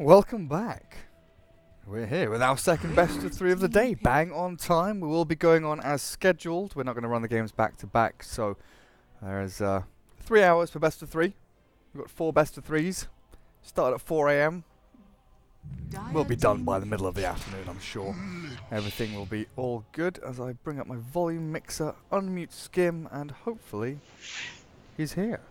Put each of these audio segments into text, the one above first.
Welcome back. We're here with our second best of three of the day. Bang on time. We will be going on as scheduled. We're not going to run the games back to back, so there's 3 hours for best of three. We've got 4 best of threes. Start at 4 AM. We'll be done by the middle of the afternoon, I'm sure. Everything will be all good as I bring up my volume mixer, unmute Skim, and hopefully he's here.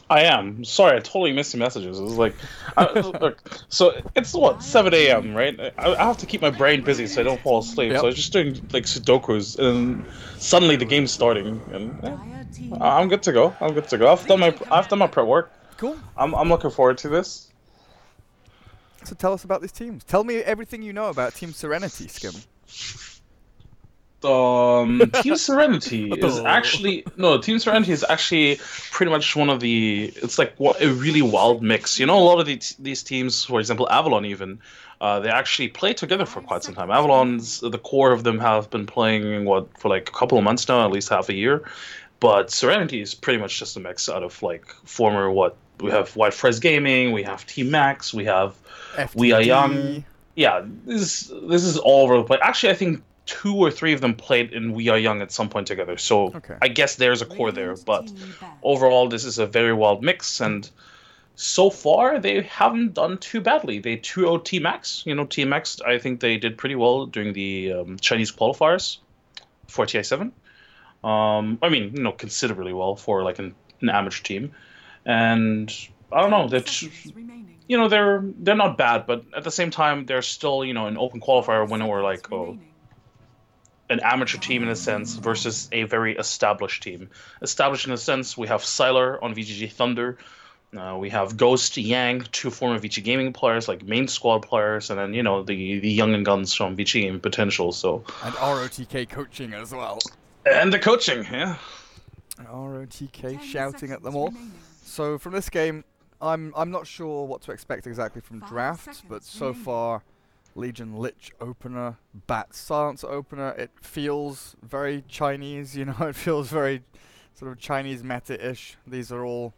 I am. Sorry, I totally missed the messages. It was like, look, so it's what, 7 a.m., right? I have to keep my brain busy so I don't fall asleep. Yep. So I was just doing like Sudokus, and suddenly the game's starting, and I'm good to go. I'm good to go. I've done my prep work. Cool. I'm looking forward to this. So tell us about these teams. Tell me everything you know about Team Serenity, Skim. Team Serenity is actually Team Serenity is actually pretty much one of the. It's like a really wild mix. You know, a lot of these teams, for example, Avalon even, they actually play together for quite some time. Avalon's the core of them have been playing for like a couple of months now, at least half a year. But Serenity is pretty much just a mix out of like former we have White Frizz Gaming, we have Team Max, we have FTD. We Are Young. Yeah, this is all over the place. Actually, I think 2 or 3 of them played in We Are Young at some point together, so okay. I guess there's a core there, but overall this is a very wild mix, and so far they haven't done too badly. They 2-0 Team Max. You know, Team Max, I think they did pretty well during the Chinese qualifiers for TI7. I mean, considerably well for like an amateur team, and I don't know, they're not bad, but at the same time they're still an open qualifier when we're like an amateur team in a sense versus a very established team. Established in a sense, we have Sylar on VGJ.Thunder, we have Ghost, Yang, 2 former VG Gaming players, like main squad players, and then the young and guns from VG Gaming Potential. So and ROTK coaching as well. And the coaching, yeah. ROTK shouting at them all. So from this game, I'm not sure what to expect exactly from draft, but so far, Legion Lich opener, Bat Silence opener, it feels very Chinese, it feels very sort of Chinese meta-ish. These are all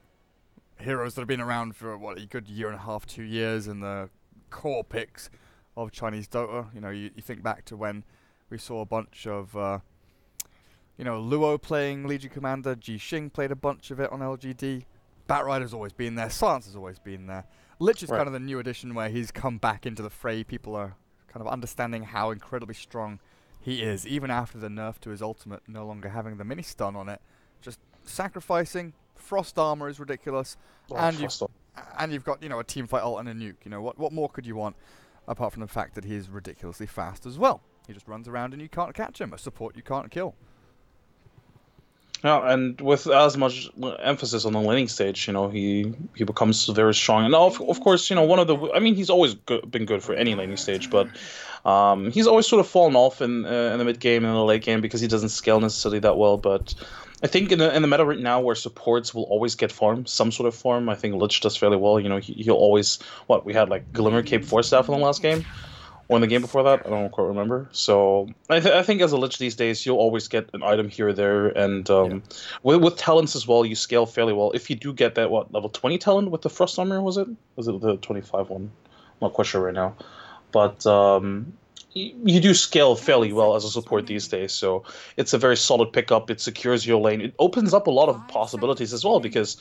heroes that have been around for, a good year and a half, 2 years, in the core picks of Chinese Dota. You think back to when we saw a bunch of, Luo playing Legion Commander, Ji Xing played a bunch of it on LGD. Batrider's always been there, Silence has always been there. Lich is kind of the new addition where he's come back into the fray. People are kind of understanding how incredibly strong he is, even after the nerf to his ultimate, no longer having the mini-stun on it. Just sacrificing, Frost Armor is ridiculous, and you've got, a teamfight ult and a nuke. What more could you want, apart from the fact that he's ridiculously fast as well? He just runs around and you can't catch him, a support you can't kill. Yeah, and with as much emphasis on the laning stage, he becomes very strong. And of course, he's always been good for any laning stage, but he's always sort of fallen off in the mid game and in the late game because he doesn't scale necessarily that well. But I think in the meta right now, where supports will always get farm, some sort of farm, I think Lich does fairly well. He'll always we had like Glimmer Cape 4 staff in the last game. Or in the game before that, I don't quite remember. So I think as a Lich these days, you'll always get an item here or there, and with talents as well, you scale fairly well. If you do get that level 20 talent with the Frost Armor, was it the 25 one? I'm not quite sure right now, but you do scale fairly well as a support these days. So it's a very solid pickup. It secures your lane. It opens up a lot of possibilities as well because.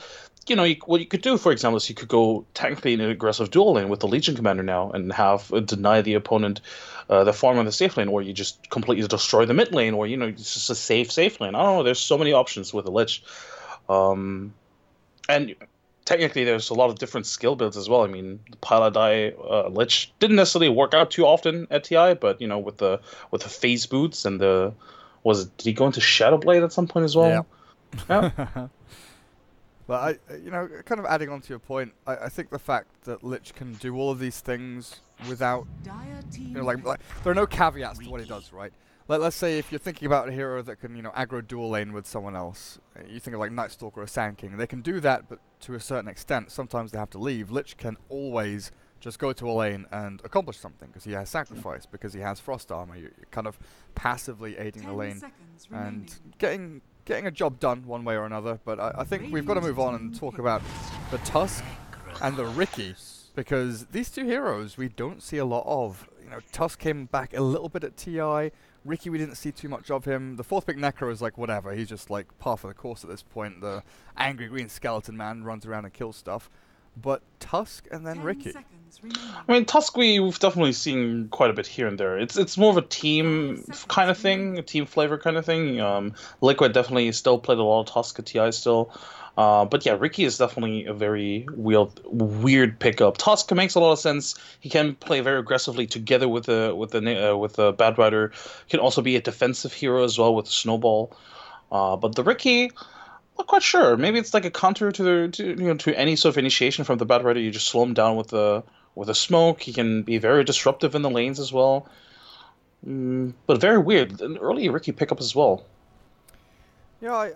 What you could do, for example, is you could go technically in an aggressive dual lane with the Legion Commander now and have deny the opponent the farm on the safe lane, or you just completely destroy the mid lane, or it's just a safe lane. I don't know. There's so many options with the Lich, and technically there's a lot of different skill builds as well. I mean, the Paladai Lich didn't necessarily work out too often at TI, but with the phase boots and did he go into Shadowblade at some point as well? Yeah. But kind of adding on to your point, I think the fact that Lich can do all of these things without, like there are no caveats to what he does, right? Let's say if you're thinking about a hero that can, aggro dual lane with someone else, you think of like Night Stalker or Sand King. They can do that, but to a certain extent, sometimes they have to leave. Lich can always just go to a lane and accomplish something because he has sacrifice, because he has Frost Armor. You're kind of passively aiding the lane and getting a job done one way or another. But I think we've got to move on and talk about the Tusk and the Riki. because these two heroes we don't see a lot of. You know, Tusk came back a little bit at TI. Ricky, we didn't see too much of him. The 4th pick Necro is like whatever. He's just like par for the course at this point. The angry green skeleton man runs around and kills stuff. But Tusk and then Ricky. I mean, Tusk we've definitely seen quite a bit here and there. It's more of a team kind of thing, a team flavor kind of thing. Liquid definitely still played a lot of Tusk at TI still. But yeah, Ricky is definitely a very weird pickup. Tusk makes a lot of sense. He can play very aggressively together with the Bad Rider. Can also be a defensive hero as well with Snowball. But the Ricky, not quite sure. Maybe it's like a counter to any sort of initiation from the Bad Rider. You just slow him down with a smoke. He can be very disruptive in the lanes as well. But very weird. An early Ricky pickup as well. Yeah,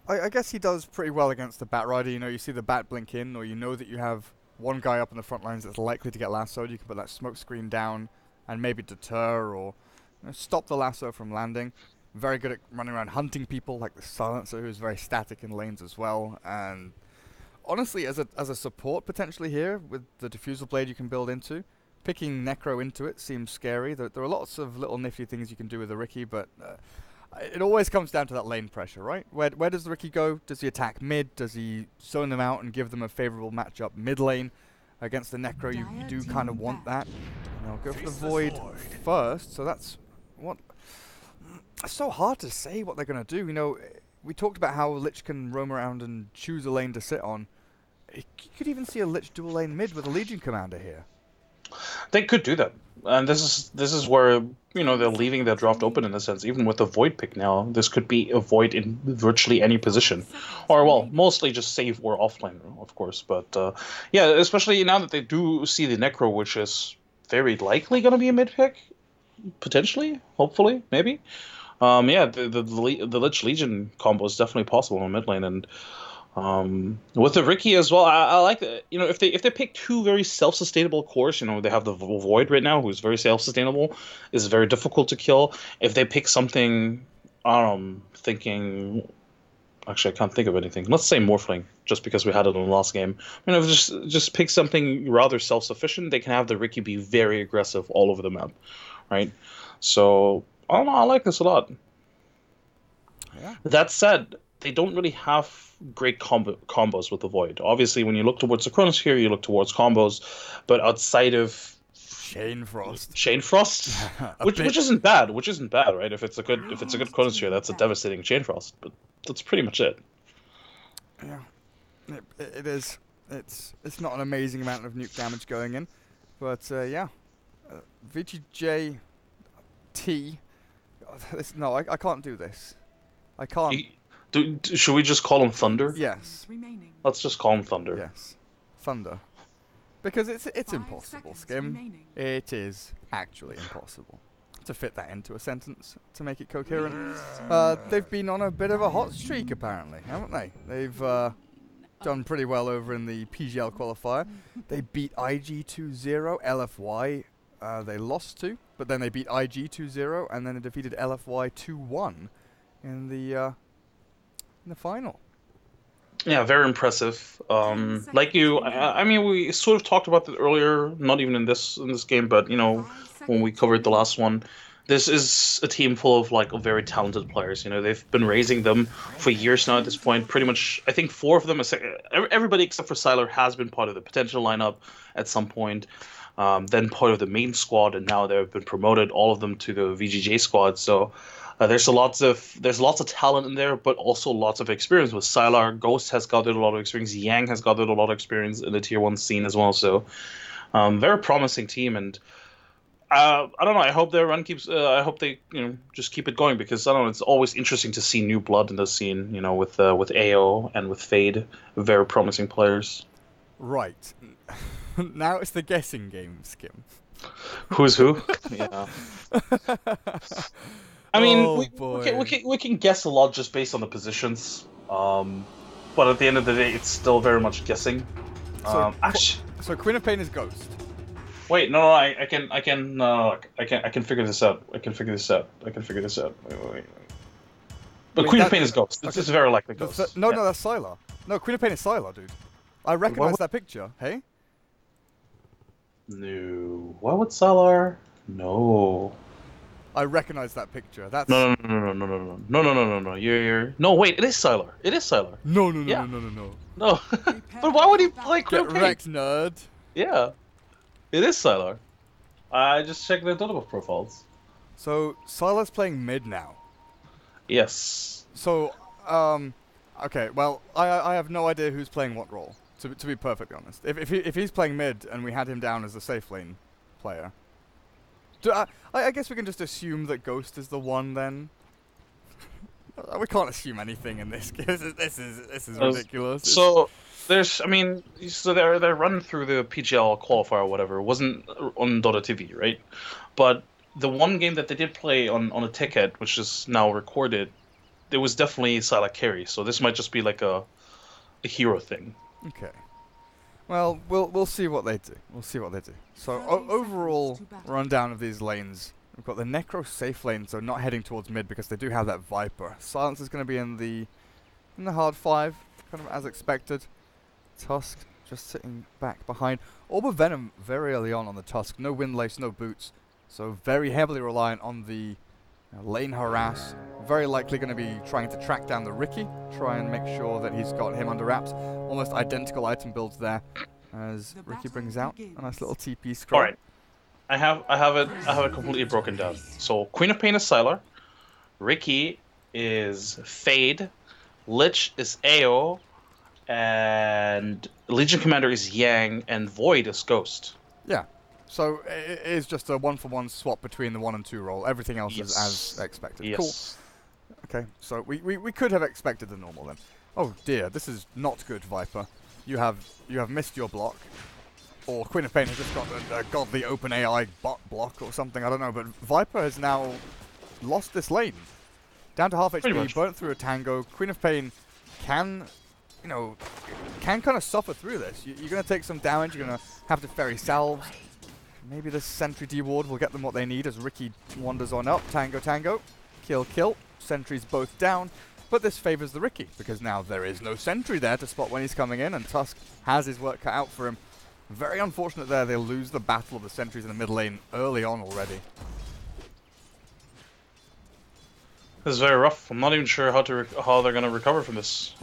I guess he does pretty well against the Bat Rider. You know, you see the Bat blink in, or you know that you have one guy up in the front lines that's likely to get lassoed. You can put that smoke screen down and maybe deter or stop the lasso from landing. Very good at running around hunting people, like the Silencer, who's very static in lanes as well. And honestly, as a support potentially here, with the Diffusal Blade you can build into, picking Necro into it seems scary. There are lots of little nifty things you can do with the Ricky, but it always comes down to that lane pressure, right? Where does the Ricky go? Does he attack mid? Does he zone them out and give them a favorable matchup mid lane? Against the Necro, you do kind of want that. And I'll go for the Void first, so that's what... It's so hard to say what they're going to do. You know, we talked about how Lich can roam around and choose a lane to sit on. You could even see a Lich dual lane mid with a Legion Commander here. They could do that, and this is where they're leaving their draft open in a sense. Even with the Void pick now, this could be a Void in virtually any position, or well, mostly just save or offlane, of course. But yeah, especially now that they do see the Necro, which is very likely going to be a mid pick, potentially, hopefully, maybe. Yeah, the Lich Legion combo is definitely possible in mid lane, and with the Ricky as well, I like that. You know, if they pick two very self-sustainable cores, they have the Void right now, who's very self-sustainable, is very difficult to kill. If they pick something, thinking, actually I can't think of anything. Let's say Morphling, just because we had it in the last game. If just pick something rather self-sufficient, they can have the Ricky be very aggressive all over the map, right? So I don't know, I like this a lot. Yeah. That said, they don't really have great combos with the Void. Obviously, when you look towards the Chronosphere, you look towards combos, but outside of Chain Frost, which isn't bad, right? If it's a good Chronosphere, that's a devastating Chain Frost, but that's pretty much it. Yeah, it is. It's not an amazing amount of nuke damage going in, but yeah, VGJ.T. No, I can't do this. I can't. Should we just call him Thunder? Yes. Let's just call him Thunder. Yes. Thunder. Because it's impossible, Skim. It is actually impossible to fit that into a sentence, to make it coherent. They've been on a bit of a hot streak, apparently, haven't they? They've done pretty well over in the PGL qualifier. They beat IG 2-0, LFY. They lost to, but then they beat IG 2-0, and then they defeated LFY 2-1 in the final. Yeah, very impressive. Like you, I mean, we sort of talked about that earlier, not even in this game, but when we covered the last one. This is a team full of very talented players. They've been raising them for years now at this point. Pretty much, I think 4 of them, everybody except for Sylar has been part of the potential lineup at some point. Then part of the main squad, and now they've been promoted, all of them, to the VGJ squad. So there's lots of talent in there, but also lots of experience. With Sylar, Ghost has gathered a lot of experience. Yang has gathered a lot of experience in the tier 1 scene as well. So very promising team, and I don't know. I hope their run keeps. I hope they just keep it going, because I don't know. It's always interesting to see new blood in the scene. With AO and with Fade, very promising players. Right. Now it's the guessing game, Skim. Who's who? Yeah. I mean, we can guess a lot just based on the positions. But at the end of the day, it's still very much guessing. So Queen of Pain is Ghost. Wait, no, I can figure this out. I can figure this out. Wait. But Queen of Pain is Ghost. It's just very likely Ghost. No, that's Sylar. No, Queen of Pain is Sylar, dude. I recognize that picture. Hey? No. Why would Salar? No. I recognize that picture. That's No. You're no. Wait, it is Sylar. It is Sylar. no. Yeah. No. No. But why would he play Get Queen of Pain? wrecked, nerd. Yeah. It is Sylar. I just checked their Dota profiles. So Silas playing mid now. Yes. So okay. Well, I have no idea who's playing what role. To be perfectly honest, if he's playing mid and we had him down as a safe lane player, I guess we can just assume that Ghost is the one then. We can't assume anything in this. This is ridiculous. So there's, I mean, so they're run through the PGL qualifier or whatever. It wasn't on Dota TV, right? But the one game that they did play on a ticket, which is now recorded, it was definitely Sylar carry. So this might just be like a hero thing. Okay. Well, we'll see what they do. We'll see what they do. So overall rundown of these lanes. We've got the Necro safe lane, so not heading towards mid because they do have that Viper. Silence is going to be in the hard 5, kind of as expected. Tusk just sitting back behind. Orb of Venom very early on the Tusk. No Windlace, no boots. So very heavily reliant on the lane harass. Very likely going to be trying to track down the Ricky. Try and make sure that he's got him under wraps. Almost identical item builds there as Ricky brings out a nice little TP scroll. Alright. I have it completely broken down. So Queen of Pain is Sylar, Ricky is Fade, Lich is AO, and Legion Commander is Yang, and Void is Ghost. Yeah. So it is just a 1-for-1 swap between the 1 and 2 role. Everything else is as expected. Yes. Cool. Okay, so we could have expected the normal then. Oh dear, this is not good, Viper. You have missed your block. Or Queen of Pain has just got a godly open AI bot block or something, I don't know. But Viper has now lost this lane. Down to half HP, burnt through a tango. Queen of Pain can kind of suffer through this. You're going to take some damage, you're going to have to ferry salves. Maybe this Sentry D-Ward will get them what they need as Ricky wanders on up. Tango. Kill. Sentries both down. But this favors the Ricky, because now there is no Sentry there to spot when he's coming in, and Tusk has his work cut out for him. Very unfortunate there, they lose the battle of the sentries in the mid lane early on already. This is very rough. I'm not even sure how they're going to recover from this.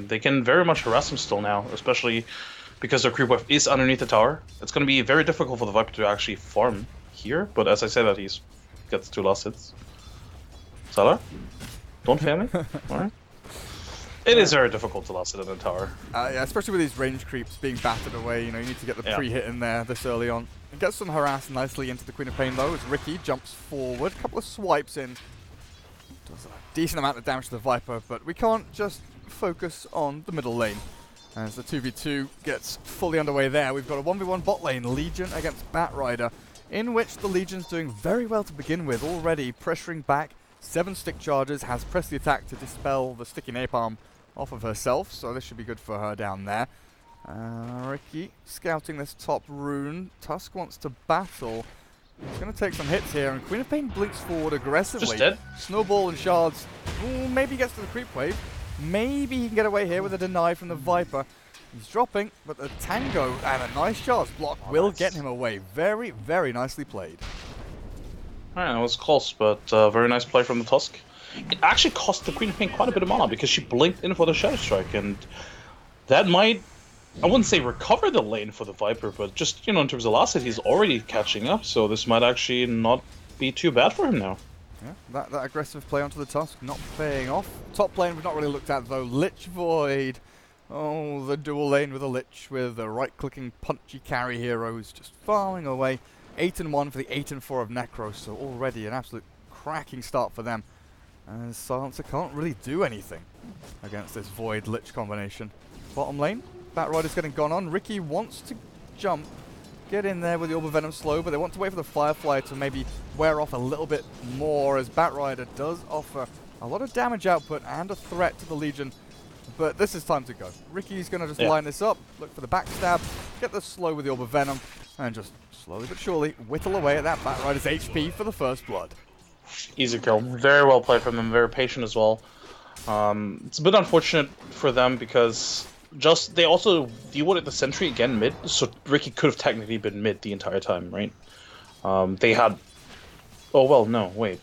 They can very much harass him still now, especially because their creep wave is underneath the tower. It's going to be very difficult for the Viper to actually farm here, but as I say that, he gets 2 last hits. Salar? Don't fail me. Alright. It is very difficult to last it in a tower. Yeah, especially with these range creeps being battered away, you need to get the pre-hit in there this early on. It gets some harass nicely into the Queen of Pain though, as Ricky jumps forward. A couple of swipes in. Does a decent amount of damage to the Viper, but we can't just focus on the middle lane. As the 2v2 gets fully underway there, we've got a 1v1 bot lane, Legion against Batrider, in which the Legion's doing very well to begin with, already pressuring back. 7 stick charges, has pressed the attack to dispel the sticky napalm off of herself, so this should be good for her down there. Ricky scouting this top rune. Tusk wants to battle. He's going to take some hits here, and Queen of Pain blinks forward aggressively. Just dead. Snowball and shards. Ooh, maybe he gets to the creep wave. Maybe he can get away here with a deny from the Viper. He's dropping, but the Tango and a nice shards block will get him away. Very, very nicely played. Alright, that was close, but very nice play from the Tusk. It actually cost the Queen of Pain quite a bit of mana because she blinked in for the Shadow Strike, and that might, I wouldn't say recover the lane for the Viper, but just, in terms of last hit, he's already catching up, so this might actually not be too bad for him now. Yeah, that aggressive play onto the Tusk not paying off. Top lane we've not really looked at though. Lich Void. Oh, the dual lane with a Lich with a right-clicking punchy carry heroes just farming away. 8-1 for the 8-4 of Necros, so already an absolute cracking start for them. And Silencer can't really do anything against this Void Lich combination. Bottom lane, Batrider's getting gone on. Ricky wants to jump, get in there with the Orb of Venom slow, but they want to wait for the Firefly to maybe wear off a little bit more, as Batrider does offer a lot of damage output and a threat to the Legion. But this is time to go. Ricky's going to just line this up, look for the backstab, get the slow with the Orb of Venom, and just slowly but surely whittle away at that Batrider's HP for the first blood. Easy kill. Very well played from them, very patient as well. It's a bit unfortunate for them because they also dewooded the sentry again mid, so Ricky could have technically been mid the entire time, right? They had. Oh well, no, wait.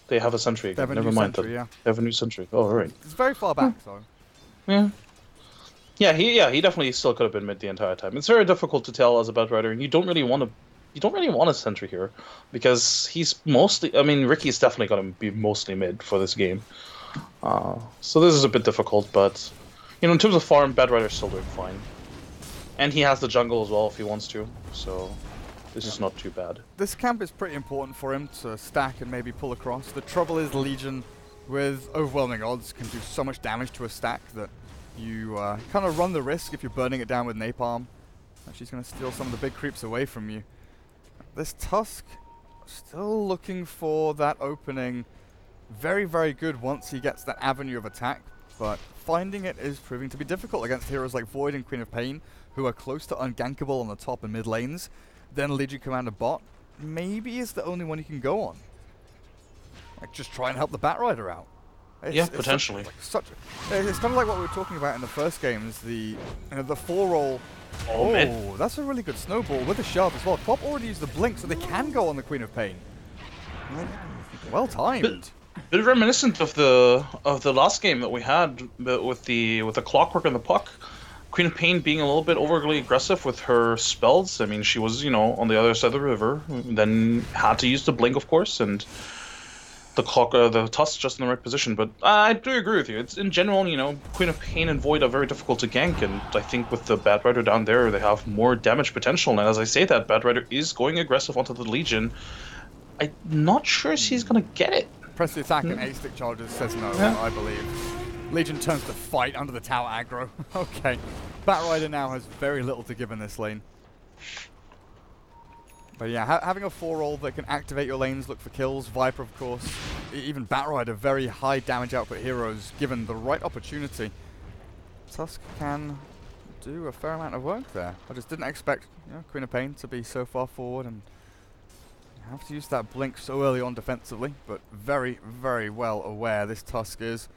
They have a sentry again. Never mind that. Yeah. They have a new sentry. Oh right. It's very far back, so. Yeah. He definitely still could have been mid the entire time. It's very difficult to tell as a bad rider, and you don't really want a sentry here because he's mostly. I mean, Ricky's definitely going to be mostly mid for this game. So this is a bit difficult, but in terms of farm, bad rider's still doing fine, and he has the jungle as well if he wants to. So this is not too bad. This camp is pretty important for him to stack and maybe pull across. The trouble is Legion, with overwhelming odds, can do so much damage to a stack that you kind of run the risk if you're burning it down with napalm. She's going to steal some of the big creeps away from you. This Tusk, still looking for that opening. Very, very good once he gets that avenue of attack, but finding it is proving to be difficult against heroes like Void and Queen of Pain, who are close to ungankable on the top and mid lanes. Then Legion Commander bot maybe is the only one you can go on. Like, just try and help the Batrider out. Yeah, potentially. It's kind of like what we were talking about in the first games, the 4-roll. Oh, that's a really good snowball with the shard as well. Pop already used the blink, so they can go on the Queen of Pain. Well timed. Bit reminiscent of the last game that we had with the clockwork and the puck. Queen of Pain being a little bit overly aggressive with her spells. I mean, she was on the other side of the river, then had to use the blink, of course, and the Tusk just in the right position. But I do agree with you. It's in general, Queen of Pain and Void are very difficult to gank, and I think with the Bad Rider down there, they have more damage potential. And as I say that, Bad Rider is going aggressive onto the Legion. I'm not sure she's gonna get it. Press the attack and A-stick charges says no, I believe. Legion turns to fight under the tower aggro. Okay. Batrider now has very little to give in this lane. But yeah, having a 4-roll that can activate your lanes, look for kills. Viper, of course. Even Batrider, very high damage output heroes, given the right opportunity. Tusk can do a fair amount of work there. I just didn't expect Queen of Pain to be so far forward and have to use that blink so early on defensively, but very, very well aware this Tusk is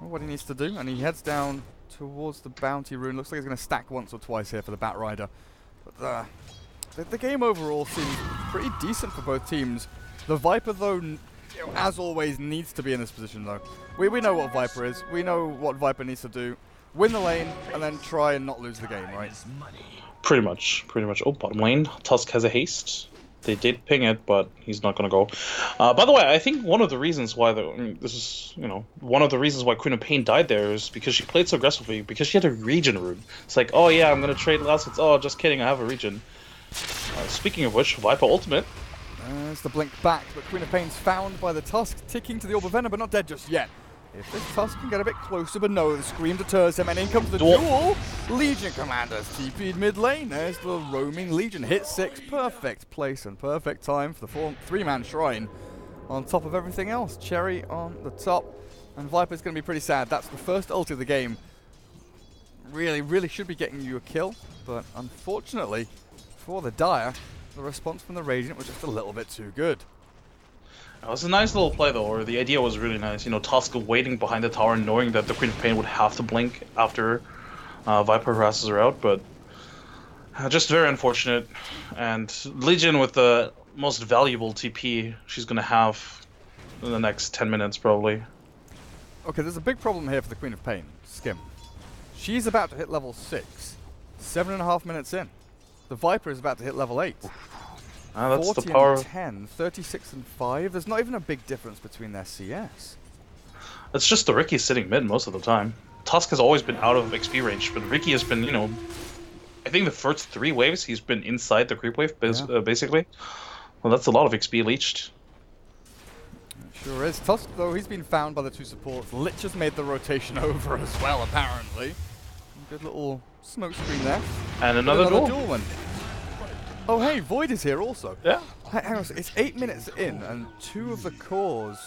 what he needs to do, and he heads down towards the bounty rune. Looks like he's going to stack once or twice here for the Batrider. But the game overall seems pretty decent for both teams. The Viper, though, as always, needs to be in this position, though. We know what Viper is. We know what Viper needs to do. Win the lane, and then try and not lose the game, right? Pretty much. Oh, bottom lane. Tusk has a haste. They did ping it, but he's not going to go. By the way, I think one of the reasons why one of the reasons why Queen of Pain died there is because she played so aggressively, because she had a regen rune. It's like, oh yeah, I'm going to trade last hits. Oh, just kidding, I have a regen. Speaking of which, Viper ultimate. There's the blink back, but Queen of Pain's found by the Tusk, ticking to the Orb of Venom, but not dead just yet. If this Tusk can get a bit closer, but no, the scream deters him, and in comes the duel. Legion Commanders TP'd mid lane. There's the roaming Legion. Hit 6, perfect place and perfect time for the 3-man shrine. On top of everything else, Cherry on the top, and Viper's going to be pretty sad. That's the first ult of the game. Really should be getting you a kill, but unfortunately, for the Dire, the response from the Radiant was just a little bit too good. It was a nice little play though, or the idea was really nice. Tusk waiting behind the tower, knowing that the Queen of Pain would have to blink after Viper harasses her out, but just very unfortunate. And Legion with the most valuable TP she's going to have in the next 10 minutes, probably. Okay, there's a big problem here for the Queen of Pain, Skim. She's about to hit level 6, 7.5 minutes in. The Viper is about to hit level 8. That's 40 the power. and 10, 36 and 5. There's not even a big difference between their CS. It's just the Ricky sitting mid most of the time. Tusk has always been out of XP range, but Ricky has been, I think the first 3 waves he's been inside the creep wave, basically. Well, that's a lot of XP leached. It sure is. Tusk, though, he's been found by the 2 supports. Lich has made the rotation over as well, apparently. Good little smoke screen there. And another duel one. Oh, hey, Void is here also. Yeah. Hang on, it's 8 minutes in, and 2 of the cores.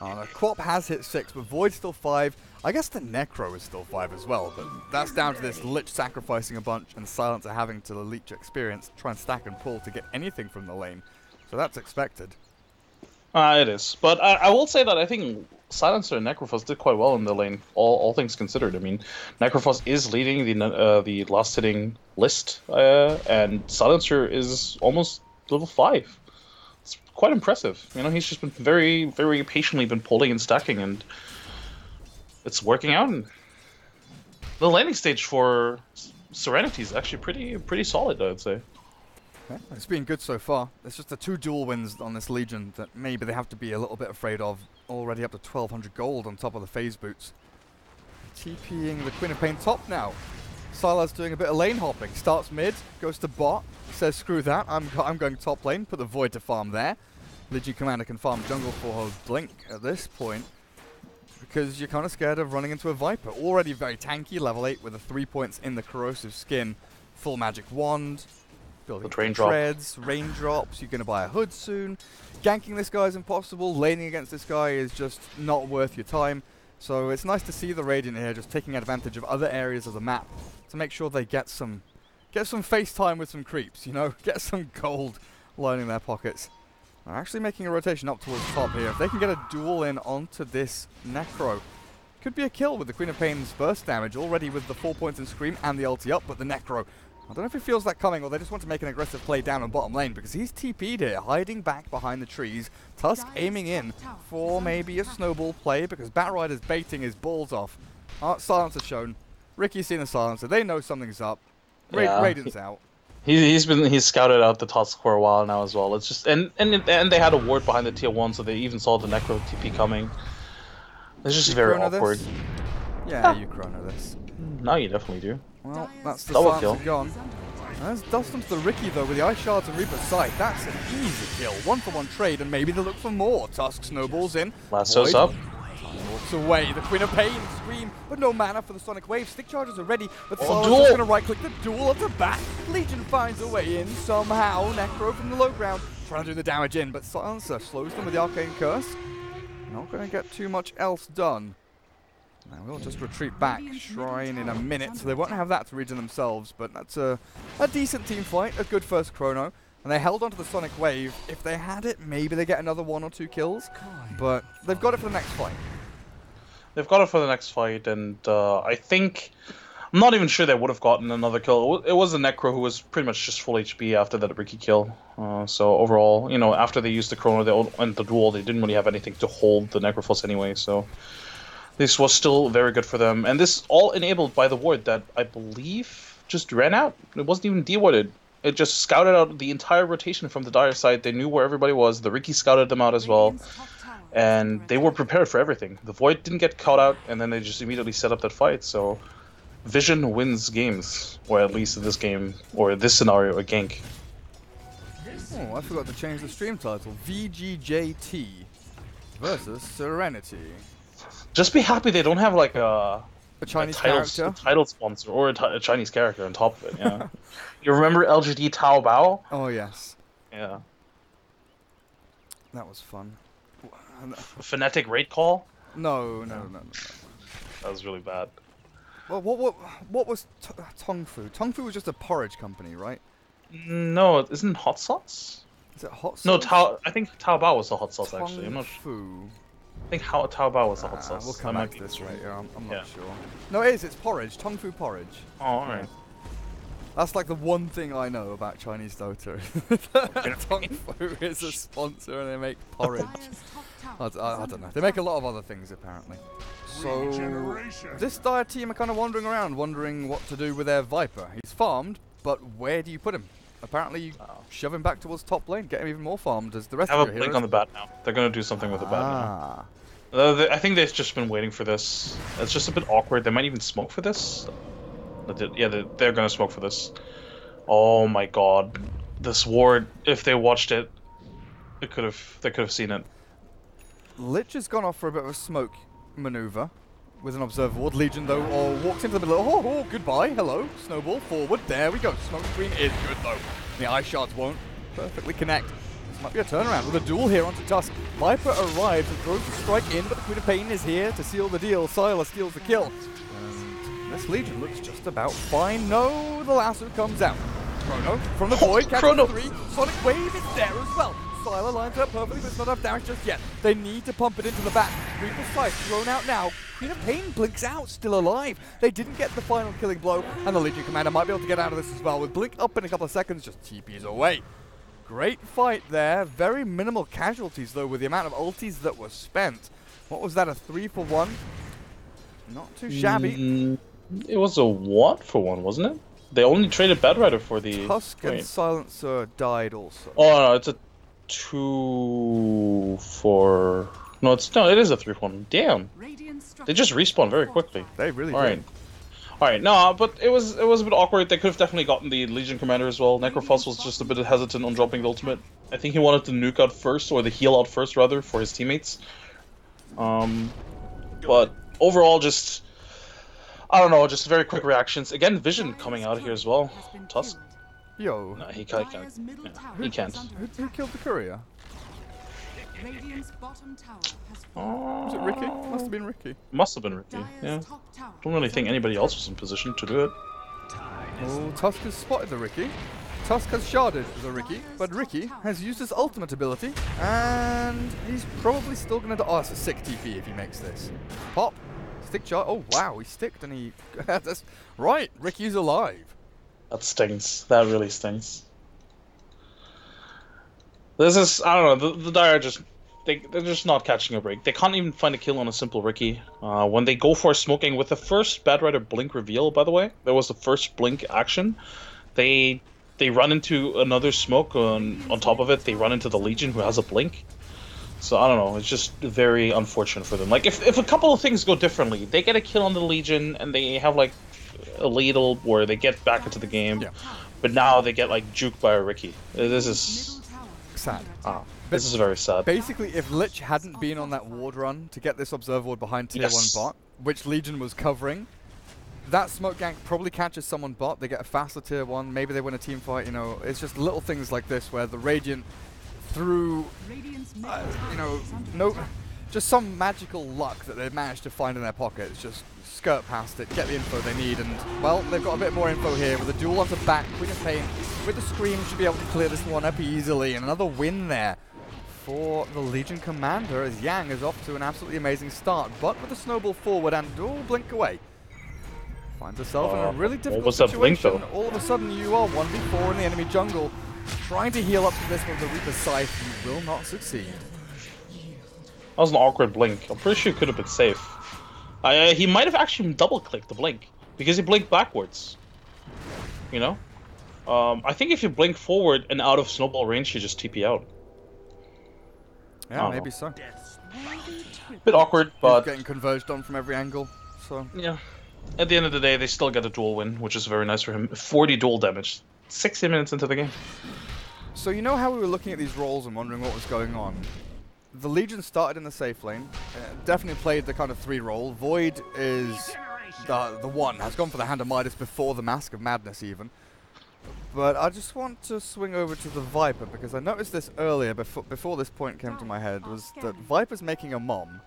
The Quap has hit 6, but Void's still 5. I guess the Necro is still 5 as well, but that's down to this Lich sacrificing a bunch and Silencer having to Leech experience, try and stack and pull to get anything from the lane. So that's expected. It is, but I will say that I think Silencer and Necrophos did quite well in the lane, all things considered. I mean, Necrophos is leading the last hitting list, and Silencer is almost level 5. It's quite impressive. You know, he's just been very, very patiently been pulling and stacking, and it's working out. And the landing stage for Serenity is actually pretty solid, I'd say. Yeah, it's been good so far. It's just the 2 dual wins on this Legion that maybe they have to be a little bit afraid of. Already up to 1200 gold on top of the phase boots. TPing the Queen of Pain top now. Sylar's doing a bit of lane hopping. Starts mid, goes to bot, says screw that, I'm going top lane, put the Void to farm there. Legion Commander can farm jungle for her Blink at this point, because you're kind of scared of running into a Viper. Already very tanky, level 8 with the 3 points in the Corrosive Skin. Full magic wand. Building treads, raindrops, you're going to buy a hood soon. Ganking this guy is impossible, laning against this guy is just not worth your time. So it's nice to see the Radiant here just taking advantage of other areas of the map to make sure they get some face time with some creeps, you know, get some gold lining their pockets. They're actually making a rotation up towards top here. If they can get a duel in onto this Necro, could be a kill with the Queen of Pain's burst damage already with the 4 points in Scream and the ulti up, but the Necro, I don't know if he feels that coming or they just want to make an aggressive play down on bottom lane because he's TP'd here, hiding back behind the trees. Tusk aiming in for maybe a snowball play because Batrider's baiting his balls off. Silencer shown. Ricky's seen the Silencer. They know something's up. Radiant's out. He's scouted out the Tusk for a while now as well. It's just and they had a ward behind the tier 1, so they even saw the Necro TP coming. It's just very awkward. This? Yeah, you chrono this. No, you definitely do. Well, that's the Double Silencer kill. gone. There's dust onto the Ricky though with the Ice Shards and Reaper's Sight. That's an easy kill. 1-for-1 trade and maybe they look for more. Tusk snowballs in. Lasso's up. Walks away. The Queen of Pain Scream, but no mana for the Sonic Wave. Stick charges are ready, but Oh, Silencer's duel! going to right-click the duel at the back. Legion finds a way in somehow. Necro from the low ground trying to do the damage in, but Silencer slows them with the Arcane Curse. Not going to get too much else done. Now we'll just retreat back, Shrine in a minute, so they won't have that to regen themselves, but that's a decent team fight, a good first chrono, and they held onto the Sonic Wave. If they had it, maybe they get another 1 or 2 kills, but they've got it for the next fight. They've got it for the next fight, and I think, I'm not even sure they would have gotten another kill. It was a Necro who was pretty much just full HP after that Ricky kill. So overall, you know, after they used the chrono and the duel, they didn't really have anything to hold the Necrophos anyway, so this was still very good for them. And this all enabled by the ward that I believe just ran out. It wasn't even de-warded. It just scouted out the entire rotation from the Dire side. They knew where everybody was. The Ricky scouted them out as well. And they were prepared for everything. The Void didn't get caught out, and then they just immediately set up that fight. So Vision wins games, or at least in this game, or this scenario, a gank. Oh, I forgot to change the stream title. VGJ.T versus Serenity. Just be happy they don't have like a Chinese a title sponsor or a Chinese character on top of it. Yeah. You remember LGD Taobao? Oh yes. Yeah. That was fun. Phonetic rate call? No. That was really bad. Well, what was Tongfu? Tongfu was just a porridge company, right? No, isn't it hot sauce? Is it hot sauce? No, I think Taobao was the hot sauce actually. I'm not sure. Tongfu. I think Taobao was the hot sauce. We'll come back to this right here. I'm not sure. Yeah. No, it is. It's porridge. Tongfu porridge. Oh, alright. That's like the one thing I know about Chinese Dota. Tongfu is a sponsor and they make porridge. I don't know. They make a lot of other things apparently. So this Dire team are kind of wandering around, wondering what to do with their Viper. He's farmed, but where do you put him? Apparently you shove him back towards top lane, get him even more farmed as the rest of your heroes. Have a blink on the bat now. They're going to do something with the bat now. I think they've just been waiting for this. It's just a bit awkward. They might even smoke for this. Yeah, they're going to smoke for this. Oh my god. This ward, if they watched it, they could have seen it. Lich has gone off for a bit of a smoke maneuver with an observer ward. Legion though walks into the middle. Oh, goodbye. Hello. Snowball forward. There we go. Smoke screen is good though. The ice shards won't perfectly connect. This might be a turnaround with a duel here onto Tusk. Viper arrives and throws the strike in, but the Queen of Pain is here to seal the deal. Sylar steals the kill. And this Legion looks just about fine. No, the lasso comes out. Chrono from the void, catches 3. Sonic Wave is there as well. Siler lines up perfectly, but it's not enough damage just yet. They need to pump it into the back. Reaper's Sight thrown out now. Queen of Pain blinks out, still alive. They didn't get the final killing blow, and the Legion Commander might be able to get out of this as well. With Blink up in a couple of seconds, just TPs away. Great fight there. Very minimal casualties, though, with the amount of ultis that were spent. What was that, a 3-for-1? Not too shabby. It was a 1-for-1, wasn't it? They only traded Badrider for the... Tusk and Silencer died also. Oh, no, it's a 2-for... No, it is a 3-for-1. Damn. They just respawn very quickly. They really did. Alright, no, but it was a bit awkward. They could have definitely gotten the Legion Commander as well. Necrophos was just a bit hesitant on dropping the ultimate. I think he wanted to nuke out first, or the heal out first, rather, for his teammates. But overall, just... I don't know, just very quick reactions. Again, Vision coming out here as well. Tusk? Yo. No, he can't. Yeah, he can't. Who killed the courier? Was it Ricky? Must have been Ricky. Must have been Ricky, yeah. Don't really think anybody else was in position to do it. Oh, Tusk has spotted the Ricky. Tusk has sharded the Ricky, but Ricky has used his ultimate ability, and he's probably still going to... Oh, it's a sick TP if he makes this. Pop. Stick shot. Oh, wow, he sticked and he... That's right, Ricky's alive. That stings. That really stings. This is... I don't know, the Dire just... They're just not catching a break. They can't even find a kill on a simple Ricky. When they go for smoking, with the first Badrider Blink reveal, by the way, that was the first Blink action, they run into another smoke on top of it. They run into the Legion, who has a Blink. So, I don't know, it's just very unfortunate for them. Like, if a couple of things go differently, they get a kill on the Legion, and they have, like, a ladle where they get back into the game, but now they get, like, juked by a Ricky. This is... sad. This is very sad. Basically, if Lich hadn't been on that ward run to get this Observer Ward behind Tier 1 bot, which Legion was covering, that smoke gank probably catches someone bot, they get a faster Tier 1, maybe they win a team fight, you know, it's just little things like this where the Radiant, through, just some magical luck that they've managed to find in their pockets, just skirt past it, get the info they need, and, well, they've got a bit more info here with a duel onto back. Queen of Pain with the Scream should be able to clear this one up easily, and another win there for the Legion Commander as Yang is off to an absolutely amazing start, but with a snowball forward and blink away. Finds herself in a really difficult situation. All of a sudden you are 1v4 in the enemy jungle, trying to heal up to this with the Reaper's Scythe. You will not succeed. That was an awkward blink. I'm pretty sure he could have been safe. He might have actually double-clicked the blink, because he blinked backwards. You know? I think if you blink forward and out of snowball range, you just TP out. Yeah, maybe so. Bit awkward, but... He's getting converged on from every angle, so... Yeah. At the end of the day, they still get a duel win, which is very nice for him. 40 duel damage. 60 minutes into the game. So you know how we were looking at these roles and wondering what was going on? The Legion started in the safe lane, definitely played the kind of 3 role. Void is the one, has gone for the Hand of Midas before the Mask of Madness even. But I just want to swing over to the Viper, because I noticed this earlier, before this point came to my head, was that Viper's making a mom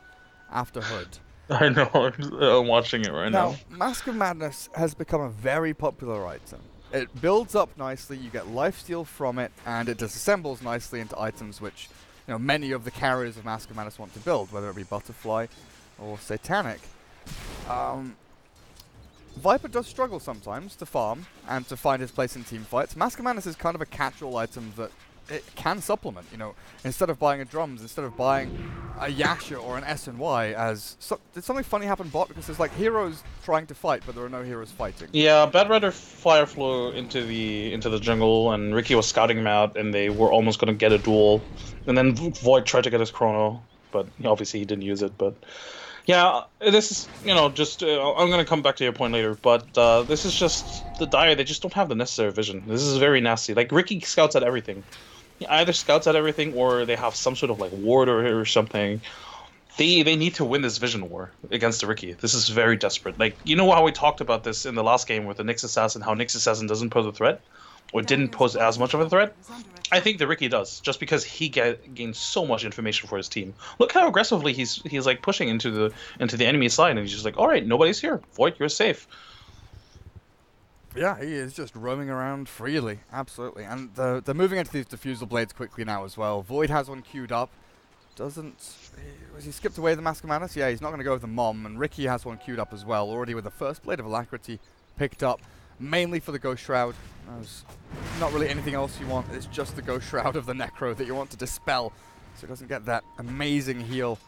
after Hood. I know, I'm watching it right now. Mask of Madness has become a very popular item. It builds up nicely, you get lifesteal from it, and it disassembles nicely into items which, you know, many of the carriers of Mask of Madness want to build, whether it be Butterfly or Satanic. Viper does struggle sometimes to farm and to find his place in team fights. Mask of Madness is kind of a catch-all item that it can supplement, you know. Instead of buying a drums, instead of buying a Yasha or an SNY, did something funny happen bot? Because there's like heroes trying to fight, but there are no heroes fighting. Yeah, Badrider fire flew into the jungle, and Ricky was scouting him out, and they were almost going to get a duel. And then Void tried to get his chrono, but obviously he didn't use it. But yeah, this is, you know, just I'm going to come back to your point later, but this is just the Dire. They just don't have the necessary vision. This is very nasty. Like, Ricky scouts at everything. He either scouts at everything, or they have some sort of like ward or something. They need to win this vision war against the Ricky. This is very desperate. Like, you know how we talked about this in the last game with the Nyx Assassin, how Nyx Assassin doesn't pose a threat, or didn't pose as much of a threat? I think the Ricky does, just because he gains so much information for his team. Look how aggressively he's like pushing into the enemy side, and he's just like, all right, nobody's here. Void, you're safe. Yeah, he is just roaming around freely, absolutely. And they're moving into these diffusal blades quickly now as well. Void has one queued up. Was he skipped away the Mask of Madness? Yeah, he's not going to go with the Mom. And Ricky has one queued up as well, already with the first Blade of Alacrity picked up, mainly for the Ghost Shroud. There's not really anything else you want. It's just the Ghost Shroud of the Necro that you want to dispel, so it doesn't get that amazing heal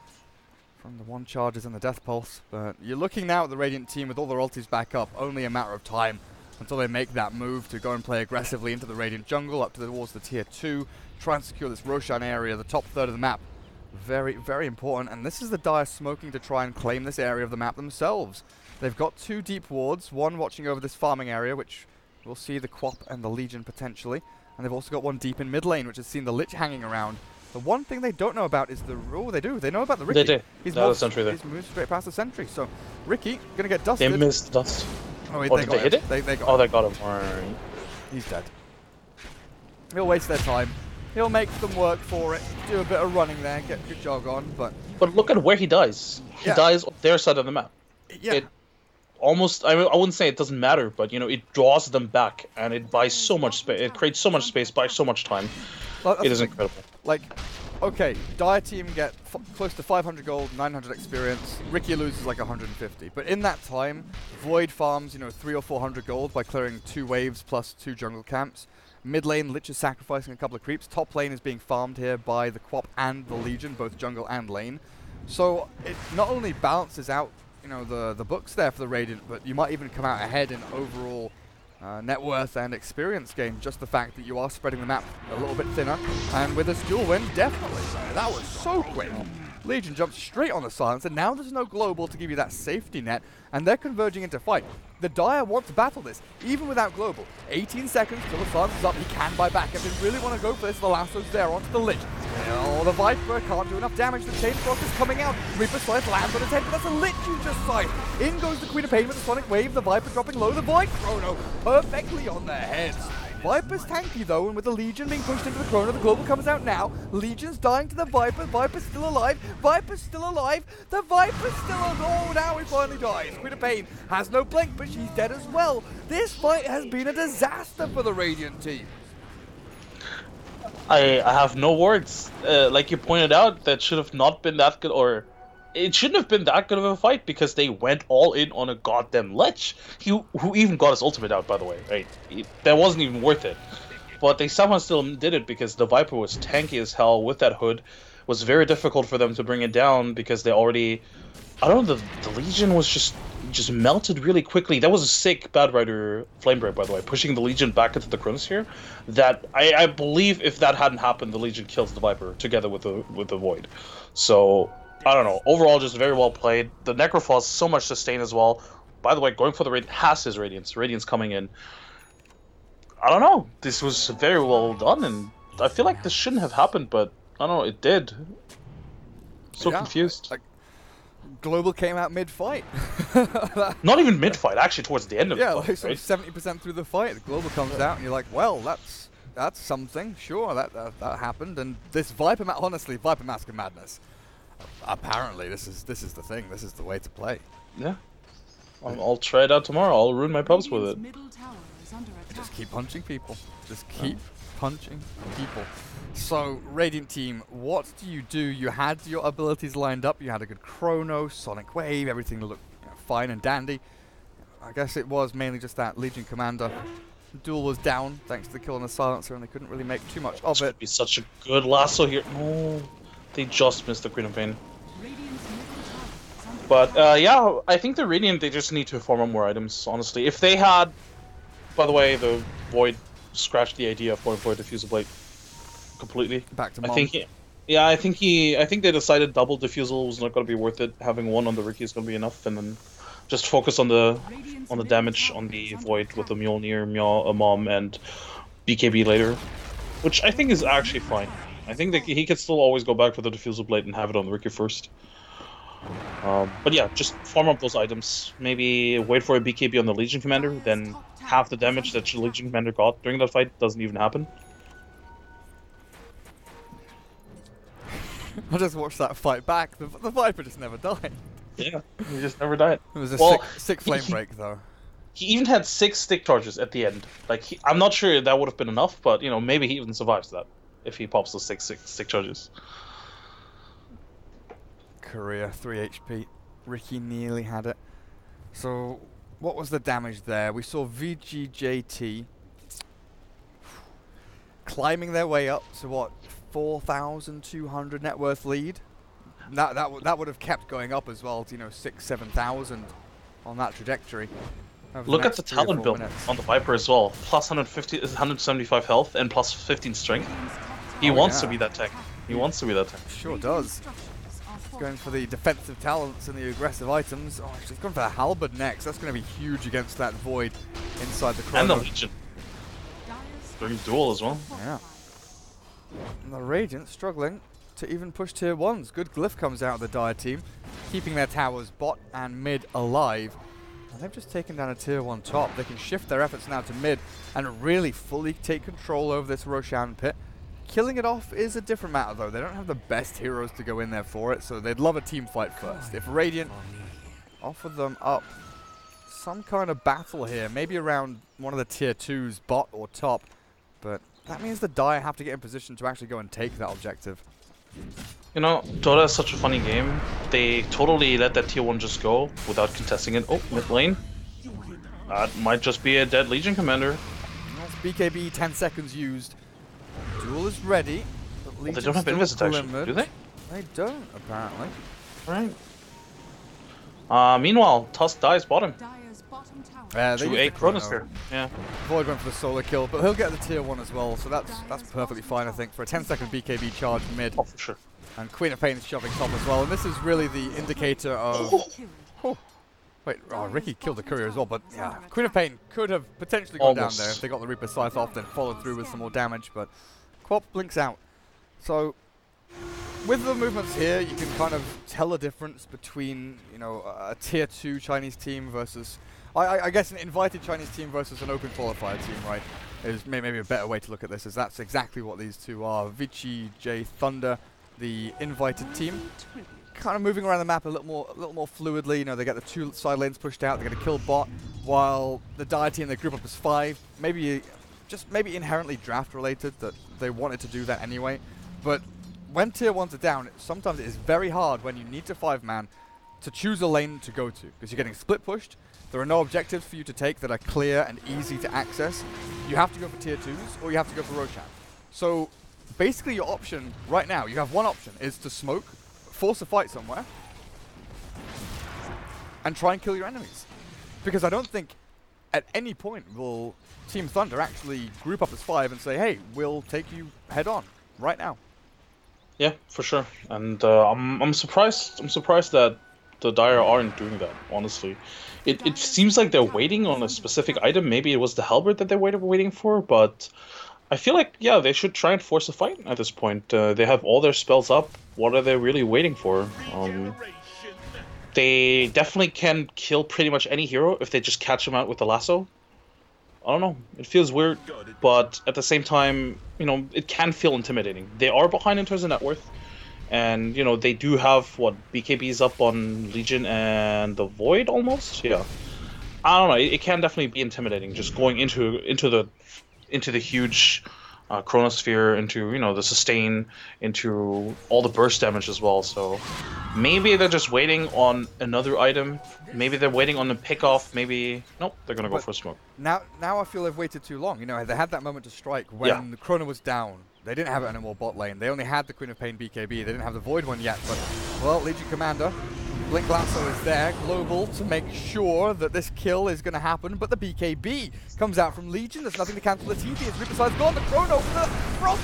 from the one charges and the Death Pulse. But you're looking now at the Radiant team with all their ultis back up. Only a matter of time until they make that move to go and play aggressively into the Radiant jungle, up towards the tier 2, try and secure this Roshan area, the top third of the map. Very, very important. And this is the Dire smoking to try and claim this area of the map themselves. They've got 2 deep wards, one watching over this farming area, which we'll see the Quap and the Legion potentially. And they've also got one deep in mid lane, which has seen the Lich hanging around. The one thing they don't know about is the... Oh, they do. They know about the Ricky. They do. He's the sentry there. He's moved straight past the sentry. So, Ricky, going to get dusted. They missed dust. Oh, wait, did they hit it? They got him. Oh, they got him. Alright. He's dead. He'll waste their time. He'll make them work for it. Do a bit of running there, get good jog on, but... But look at where he dies. He dies on their side of the map. Yeah. It almost... I wouldn't say it doesn't matter, but, you know, it draws them back, and it buys so much space. It creates so much space, buys so much time. Well, it is incredible. Like... Okay, Dire team get close to 500 gold, 900 experience. Ricky loses like 150. But in that time, Void farms, you know, 300 or 400 gold by clearing 2 waves plus 2 jungle camps. Mid lane, Lich is sacrificing a couple of creeps. Top lane is being farmed here by the Quap and the Legion, both jungle and lane. So it not only balances out, you know, the books there for the Radiant, but you might even come out ahead in overall net worth and experience gain. Just the fact that you are spreading the map a little bit thinner, and with this dual win, definitely. That was so quick. Legion jumps straight on the silence, and now there's no global to give you that safety net, and they're converging into fight. The Dire want to battle this, even without global. 18 seconds till the silence is up. He can buy back. If they really want to go for this, the lasso's there onto the Lich. Oh, the Viper can't do enough damage. The Chain Frost is coming out. Reaper Slice lands on his head, but that's a Lich you just signed. In goes the Queen of Pain with the Sonic Wave. The Viper dropping low. The Void Chrono perfectly on their heads. Viper's tanky though, and with the Legion being pushed into the Chrono, the global comes out now. Legion's dying to the Viper. Viper's still alive. Viper's still alive. The Viper's still alive. Oh, now he finally dies. Queen of Pain has no blink, but she's dead as well. This fight has been a disaster for the Radiant team. I have no words. Like you pointed out, that should have not been that good, or it shouldn't have been that good of a fight because they went all in on a goddamn Lich. Who even got his ultimate out, by the way. Right? That wasn't even worth it. But they somehow still did it because the Viper was tanky as hell with that hood. It was very difficult for them to bring it down because they already... I don't know, the Legion was just melted really quickly. That was a sick Bad Rider Flame Break, by the way, pushing the Legion back into the Chronosphere. That I believe if that hadn't happened, the Legion kills the Viper together with the Void. So I don't know. Overall, just very well played. The Necrophos so much sustain as well. By the way, going for the Radiant has his Radiance. Radiance coming in. I don't know. This was very well done, and I feel like this shouldn't have happened, but I don't know. It did. So confused. Like, Global came out mid-fight. Not even mid-fight, actually towards the end of the fight. Yeah, like sort of 70% through the fight, the Global comes out, and you're like, well, that's something. Sure, that happened. And this Viper, honestly, Viper Mask of Madness. Apparently, this is the thing. This is the way to play. Yeah. I'll try it out tomorrow. I'll ruin my pubs with it. Just keep punching people. Just keep punching people. So, Radiant team, what do? You had your abilities lined up. You had a good Chrono, Sonic Wave, everything looked fine and dandy. I guess it was mainly just that Legion Commander. The duel was down thanks to the kill on the Silencer, and they couldn't really make too much of it. It'd be such a good lasso here. No, they just missed the Queen of Pain. But yeah, I think the Radiant, they just need to farm up more items, honestly. If they had, by the way, the Void scratched the idea of going for a Diffusal Blade completely. Back to Mom. I think they decided double Diffusal was not going to be worth it. Having one on the Ricky is going to be enough, and then just focus on the damage on the Void with the Mjolnir, Mom, and BKB later, which I think is actually fine. I think that he could still always go back for the Diffusal Blade and have it on the Ricky first. But yeah, just farm up those items. Maybe wait for a BKB on the Legion Commander, then half the damage that the Legion Commander got during that fight doesn't even happen. I just watched that fight back. The Viper just never died. Yeah, he just never died. It was a sick flame break, though. He even had 6 stick charges at the end. Like, I'm not sure that would have been enough, but, you know, maybe he even survives that if he pops those 6 stick charges. Korea, 3 HP. Ricky nearly had it. So, what was the damage there? We saw VGJ.T climbing their way up to what, 4,200 net worth lead. That would have kept going up as well to, you know, 6,000-7,000 on that trajectory. Look at the talent build on the Viper as well. Plus 175 health and plus 15 strength. He wants to be that tank. He wants to be that tank. Sure does. Going for the defensive talents and the aggressive items. Oh, he's going for the halberd next. That's going to be huge against that void inside the Chrono. And the Legion. Doing duel as well. Yeah. And the Radiant struggling to even push tier 1s. Good glyph comes out of the Dire team, keeping their towers bot and mid alive. And they've just taken down a tier 1 top. They can shift their efforts now to mid and really fully take control over this Roshan pit. Killing it off is a different matter though. They don't have the best heroes to go in there for it, so they'd love a team fight first. If Radiant offer them up some kind of battle here, maybe around one of the tier 2s, bot or top, but that means the Dire have to get in position to actually go and take that objective. You know, Dota is such a funny game. They totally let that tier 1 just go without contesting it. Oh, mid lane. That might just be a dead Legion commander. That's BKB, 10 seconds used. Duel is ready. But they don't have invis detection, do they? They don't, apparently. Right. Meanwhile, Tusk dies bottom. They To a Chronosphere. Yeah. Void went for the solar kill, but he'll get the tier 1 as well, so that's perfectly fine, I think, for a 10-second BKB charge mid. Oh, for sure. And Queen of Pain is shoving top as well, and this is really the indicator of... Oh. Wait, Ricky killed the courier as well, but yeah, Queen of Pain could have potentially gone down there if they got the Reaper Scythe off, then followed through with some more damage, but Quap blinks out. So, with the movements here, you can kind of tell a difference between, you know, a tier 2 Chinese team versus... I guess an invited Chinese team versus an open qualifier team, right, is maybe a better way to look at this, as that's exactly what these two are. VGJ.Thunder, the invited team, kind of moving around the map a little more fluidly. You know, they get the 2 side lanes pushed out, they're going to kill bot, while the Dire team, they group up as 5. Maybe inherently draft related, that they wanted to do that anyway. But when tier 1s are down, sometimes it is very hard when you need to 5-man to choose a lane to go to, because you're getting split pushed. There are no objectives for you to take that are clear and easy to access. You have to go for tier 2s, or you have to go for Roshan. So basically your option right now, you have one option, is to smoke, force a fight somewhere, and try and kill your enemies. Because I don't think at any point will Team Thunder actually group up as 5 and say, hey, we'll take you head on right now. Yeah, for sure. And I'm surprised that the Dire aren't doing that, honestly. It seems like they're waiting on a specific item. Maybe it was the halberd that they were waiting for, but I feel like, yeah, they should try and force a fight at this point. They have all their spells up. What are they really waiting for? They definitely can kill pretty much any hero if they just catch him out with the lasso. I don't know. It feels weird, but at the same time, you know, it can feel intimidating. They are behind in terms of net worth. And, you know, they do have, what, BKBs up on Legion and the Void almost? Yeah. I don't know, it can definitely be intimidating just going into the huge Chronosphere, into, you know, the sustain, into all the burst damage as well. So maybe they're just waiting on another item. Maybe they're waiting on the pick-off. Maybe... Nope, they're going to go for a smoke. Now I feel they've waited too long. You know, they had that moment to strike when the Chrono was down. They didn't have it anymore bot lane. They only had the Queen of Pain BKB. They didn't have the Void one yet, but, well, Legion Commander, Blink Lasso is there, global, to make sure that this kill is going to happen, but the BKB comes out from Legion. There's nothing to cancel the TP. It's Reaper Side's gone. The Chrono, the Frost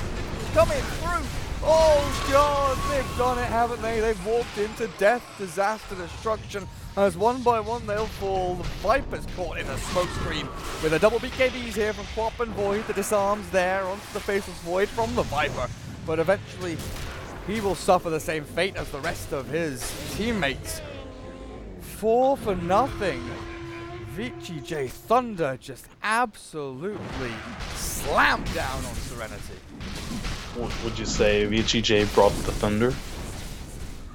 coming through. Oh, God, they've done it, haven't they? They've walked into death, disaster, destruction. As one by one they'll fall. The Viper's caught in a smoke screen with a double BKBs here from Quap and Void. The disarms there onto the faceless Void from the Viper. But eventually he will suffer the same fate as the rest of his teammates. 4-0. VGJ.Thunder just absolutely slammed down on Serenity. Would you say VGJ brought the thunder?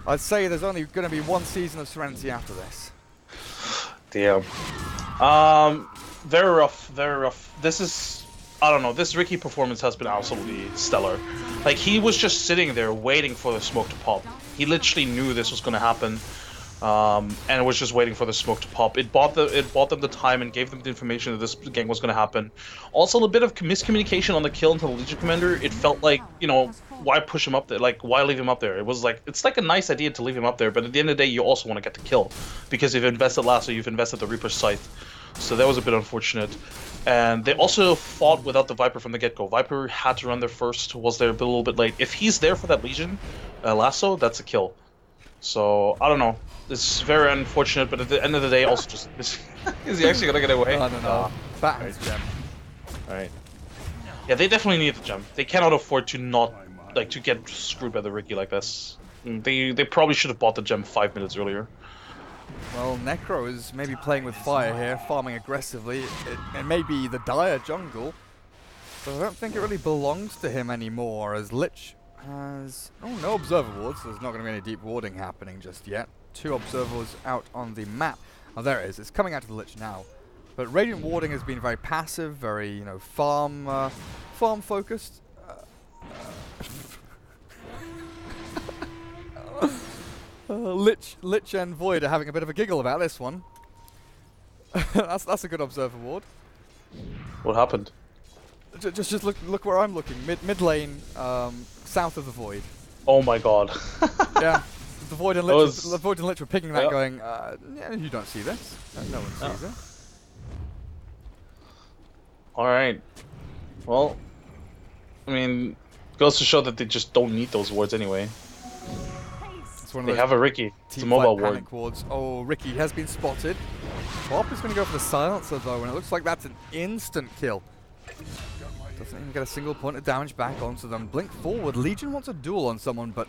I'd say there's only going to be one season of Serenity after this. Damn. Very rough, very rough. This is, I don't know, this Ricky performance has been absolutely stellar. Like, he was just sitting there waiting for the smoke to pop. He literally knew this was going to happen, and was just waiting for the smoke to pop. It bought them the time and gave them the information that this gang was going to happen. Also, a bit of miscommunication on the kill into the Legion Commander. It felt like, you know, why push him up there? Like, why leave him up there? It was like, it's like a nice idea to leave him up there, but at the end of the day, you also want to get the kill, because you've invested Lasso, you've invested the Reaper's Scythe. So that was a bit unfortunate. And they also fought without the Viper from the get-go. Viper had to run there first, was there a little bit late. If he's there for that Legion Lasso, that's a kill. So, I don't know. It's very unfortunate, but at the end of the day, also just... is he actually going to get away? I don't know. Batman's gem. Alright. Yeah, they definitely need the gem. They cannot afford to not, like, to get screwed by the Ricky like this. They probably should have bought the gem 5 minutes earlier. Well, Necro is maybe playing with fire here, farming aggressively. It may be the Dire jungle, but I don't think it really belongs to him anymore, as Lich has... Oh, no Observer wards, so there's not going to be any deep warding happening just yet. 2 observers out on the map. Oh, there it is. It's coming out to the Lich now. But Radiant warding has been very passive, very, you know, farm focused. Lich and Void are having a bit of a giggle about this one. that's a good observer ward. What happened? Just look where I'm looking. Mid lane, south of the Void. Oh my god. Yeah, the Void and Lich were picking that, going, yeah, you don't see this. No one sees it. All right. Well, I mean, goes to show that they just don't need those wards anyway. They have a Ricky. It's a mobile ward. Wards. Oh, Ricky has been spotted. Pop is going to go for the silencer though, and it looks like that's an instant kill. Doesn't even get a single point of damage back onto them. Blink forward. Legion wants a duel on someone, but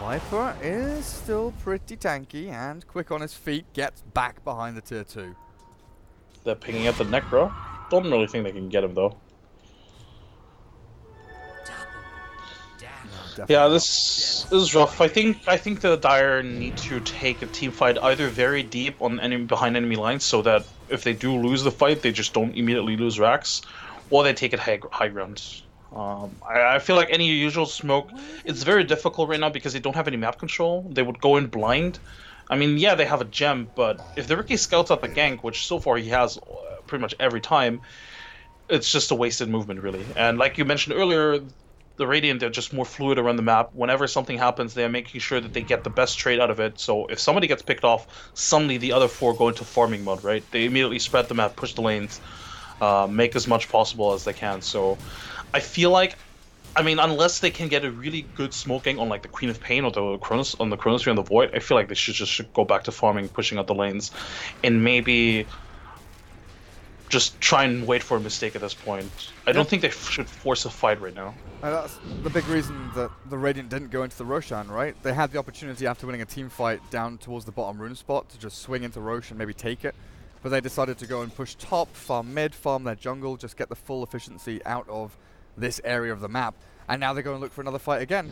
Viper is still pretty tanky and quick on his feet. Gets back behind the tier 2. They're picking up the Necro. Don't really think they can get him though. Yeah, this is rough. I think the Dire need to take a team fight either very deep on behind enemy lines, so that if they do lose the fight, they just don't immediately lose racks, or they take it high ground. I feel like any usual smoke, it's very difficult right now because they don't have any map control. They would go in blind. I mean, yeah, they have a gem, but if the Ricky scouts out the gank, which so far he has pretty much every time, it's just a wasted movement, really. And like you mentioned earlier, the Radiant, they're just more fluid around the map. Whenever something happens, they're making sure that they get the best trade out of it. So if somebody gets picked off, suddenly the other 4 go into farming mode, right? They immediately spread the map, push the lanes, make as much possible as they can. So I feel like, I mean, unless they can get a really good smoking on like the Queen of Pain or the Chronosphere and the Void, I feel like they should go back to farming, pushing out the lanes, and maybe just try and wait for a mistake at this point. I don't think they should force a fight right now. That's the big reason that the Radiant didn't go into the Roshan, right? They had the opportunity after winning a team fight down towards the bottom rune spot to just swing into Rosh and maybe take it. But they decided to go and push top, farm mid, farm their jungle, just get the full efficiency out of this area of the map. And now they're going to look for another fight again.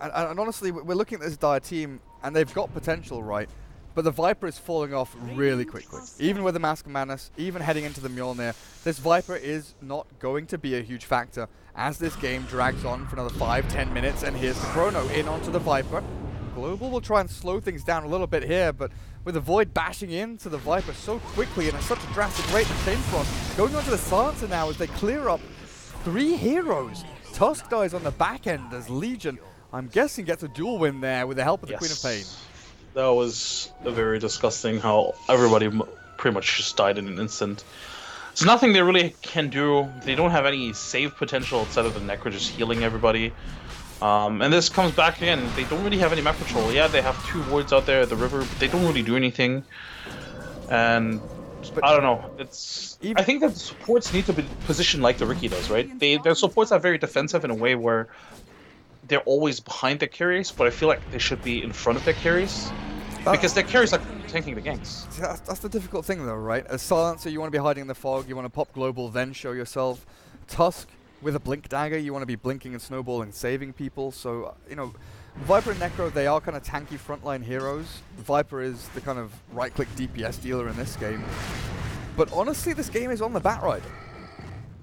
And honestly, we're looking at this Dire team, and they've got potential, right? But the Viper is falling off really quickly. Even with the Mask of Madness, even heading into the Mjolnir, this Viper is not going to be a huge factor as this game drags on for another 5-10 minutes. And here's the Chrono in onto the Viper. Global will try and slow things down a little bit here, but with the Void bashing into the Viper so quickly and at such a drastic rate, the Chain Frost going on to the Silencer now as they clear up 3 heroes. Tusk dies on the back end as Legion, I'm guessing, gets a duel win there with the help of the Queen of Pain. That was a very disgusting how everybody pretty much just died in an instant. There's nothing they really can do. They don't have any save potential outside of the Necro just healing everybody. And this comes back again. They don't really have any map control. Yeah, they have 2 wards out there at the river, but they don't really do anything. And I don't know. I think that supports need to be positioned like the Ricky does, right? Their supports are very defensive in a way where they're always behind their carries, but I feel like they should be in front of their carries. Because their carries are tanking the ganks. That's the difficult thing though, right? As Silencer, you want to be hiding in the fog, you want to pop global, then show yourself. Tusk, with a blink dagger, you want to be blinking and snowballing, saving people. So, you know, Viper and Necro, they are kind of tanky frontline heroes. Viper is the kind of right-click DPS dealer in this game. But honestly, this game is on the Batrider.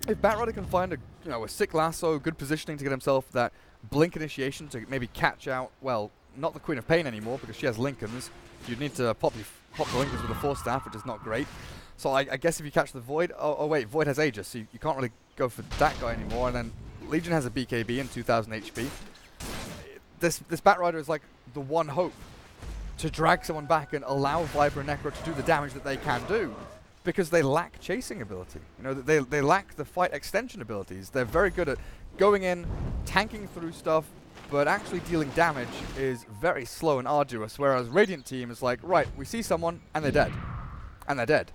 If Batrider can find a sick lasso, good positioning to get himself that blink initiation to maybe catch out, well, not the Queen of Pain anymore because she has Lincolns. You'd need to pop the Lincolns with a Force Staff, which is not great. So I guess if you catch the Void, oh wait, Void has Aegis, so you can't really go for that guy anymore. And then Legion has a BKB and 2000 HP. This Batrider is like the one hope to drag someone back and allow Viper and Necro to do the damage that they can do, because they lack chasing ability. You know, they lack the fight extension abilities. They're very good at going in, tanking through stuff, but actually dealing damage is very slow and arduous, whereas Radiant team is like, right, we see someone, and they're dead. And they're dead.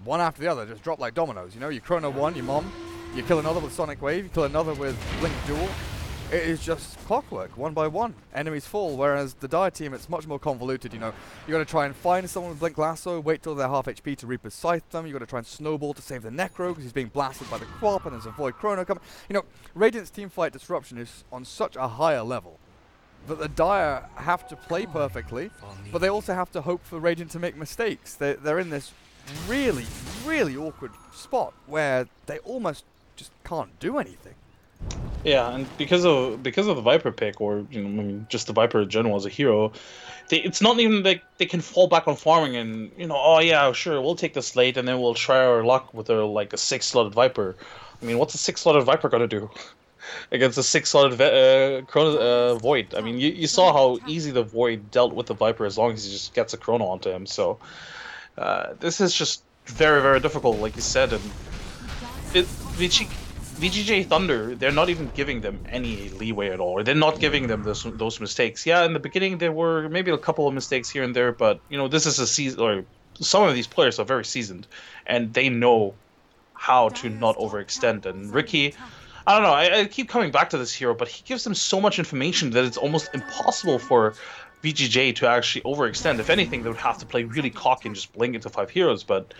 One after the other, just drop like dominoes. You know, you chrono one, you mom, you kill another with Sonic Wave, you kill another with Blink Duel. It is just clockwork, one by one. Enemies fall, whereas the Dire team, it's much more convoluted, you know. You gotta try and find someone with Blink Lasso, wait till they're half HP to Reaper's Scythe them, you gotta try and snowball to save the Necro, because he's being blasted by the Quap, and there's a Void Chrono coming. You know, Radiant's teamfight disruption is on such a higher level that the Dire have to play perfectly, but they also have to hope for Radiant to make mistakes. They're in this really, really awkward spot where they almost just can't do anything. Yeah, and because of the Viper pick, or you know, I mean, just the Viper in general as a hero, it's not even like they can fall back on farming and, you know, oh yeah, sure, we'll take this late and then we'll try our luck with a 6-slotted Viper. I mean, what's a 6-slotted Viper gonna do against a 6-slotted Void? I mean, you saw how easy the Void dealt with the Viper as long as he just gets a Chrono onto him. So this is just very, very difficult, like you said, and VGJ.Thunder, they're not even giving them any leeway at all, or they're not giving them those mistakes. Yeah, in the beginning there were maybe a couple of mistakes here and there, but you know, this is a season, or some of these players are very seasoned, and they know how to not overextend. And Ricky, I don't know, I keep coming back to this hero, but he gives them so much information that it's almost impossible for VGJ to actually overextend. If anything, they would have to play really cocky and just blink into 5 heroes, but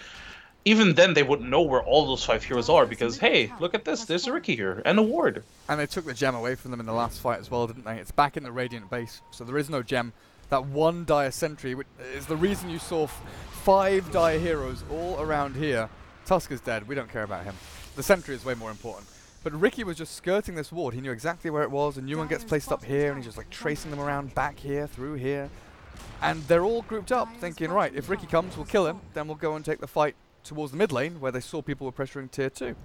even then, they wouldn't know where all those 5 heroes are because, hey, look at this, there's a Ricky here, and a ward. And they took the gem away from them in the last fight as well, didn't they? It's back in the Radiant base, so there is no gem. That one Dire sentry which is the reason you saw 5 Dire heroes all around here. Tusker's dead, we don't care about him. The sentry is way more important. But Ricky was just skirting this ward, he knew exactly where it was, and one gets placed up here, and he's just like tracing them around back here, through here. And they're all grouped up, thinking, right, if Ricky comes, we'll kill him, then we'll go and take the fight towards the mid lane, where they saw people were pressuring tier 2.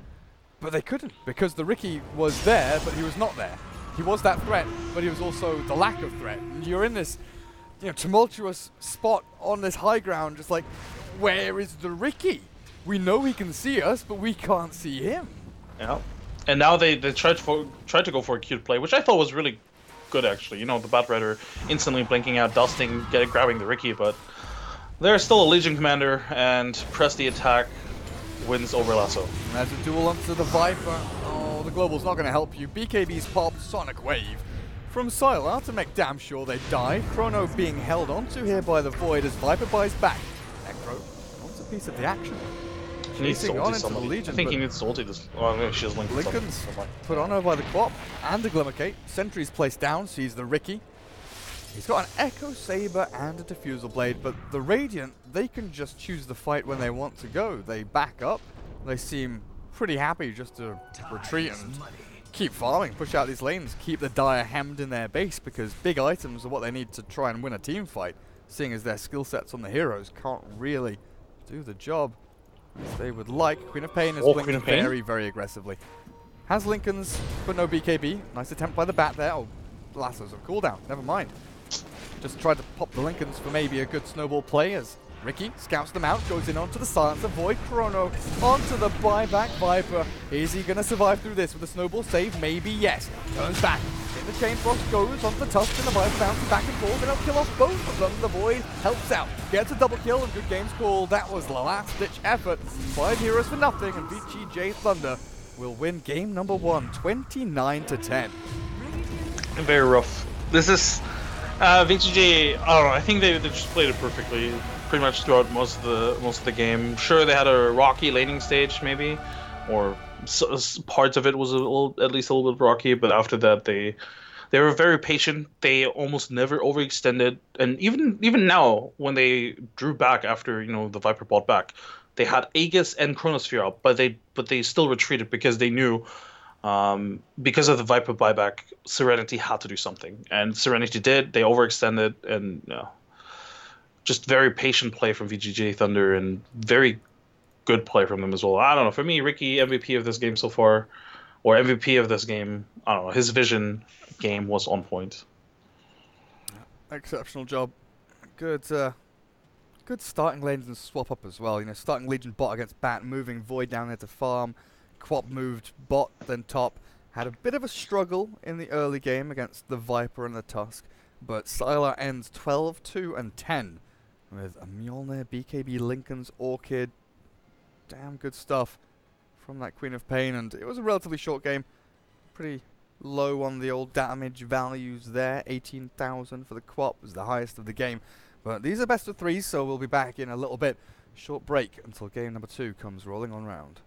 But they couldn't, because the Ricky was there, but he was not there. He was that threat, but he was also the lack of threat. And you're in this, you know, tumultuous spot on this high ground, just like, where is the Ricky? We know he can see us, but we can't see him. Yeah. And now they tried to go for a cute play, which I thought was really good, actually. You know, the Batrider instantly blinking out, dusting, grabbing the Ricky, but they're still a Legion commander, and press the attack wins over Lasso. And there's a duel onto the Viper. Oh, the Global's not going to help you. BKB's popped, Sonic Wave from Sylar to make damn sure they die. Chrono being held onto here by the Void as Viper buys back. Necro wants a piece of the action. Chasing on into the Legion. I think he needs to ulti this. Oh, no, she has Lincoln's put on her by the Quap and the Glimmercate. Sentry's placed down, sees the Ricky. He's got an Echo Saber and a Diffusal Blade, but the Radiant, they can just choose the fight when they want to go. They back up, they seem pretty happy just to retreat and keep farming, push out these lanes, keep the Dire hemmed in their base, because big items are what they need to try and win a team fight, seeing as their skill sets on the heroes can't really do the job as they would like. Queen of Pain is blinking very, very aggressively. Has Lincoln's, but no BKB. Nice attempt by the Bat there. Oh, Lasso's on cooldown, never mind. Just tried to pop the Lincolns for maybe a good snowball play as Ricky scouts them out, goes in onto the Silencer, Void Chrono onto the buyback Viper. Is he going to survive through this with a snowball save? Maybe yes. Turns back. In the Chain Frost goes onto the Tusk and the Viper bounces back and forth, and he'll kill off both of them. The Void helps out. Gets a double kill and good game's called. That was the last ditch effort. 5 heroes for nothing, and VGJ.Thunder will win game number 1, 29-10. Very rough. This is VGJ. I don't know. I think they just played it perfectly, pretty much throughout most of the game. Sure, they had a rocky laning stage, maybe, or parts of it was at least a little bit rocky. But after that, they They were very patient. They almost never overextended. And even now, when they drew back after, the Viper bought back, they had Aegis and Chronosphere up, but they still retreated because they knew, because of the Viper buyback, Serenity had to do something. And Serenity did. They overextended, and just very patient play from VGJ.Thunder and very good play from them as well. I don't know. For me, Ricky, MVP of this game so far, or MVP of this game, I don't know. His vision game was on point. Exceptional job. Good starting lanes and swap up as well. Starting Legion bot against Bat, moving Void down there to farm. Quap moved bot, then top. Had a bit of a struggle in the early game against the Viper and the Tusk, but Sylar ends 12-2 and 10 with a Mjolnir, BKB, Lincoln's Orchid. Damn good stuff from that Queen of Pain, and it was a relatively short game. Pretty low on the old damage values there. 18,000 for the Quap was the highest of the game. But these are best of 3, so we'll be back in a little bit. Short break until game number 2 comes rolling on round.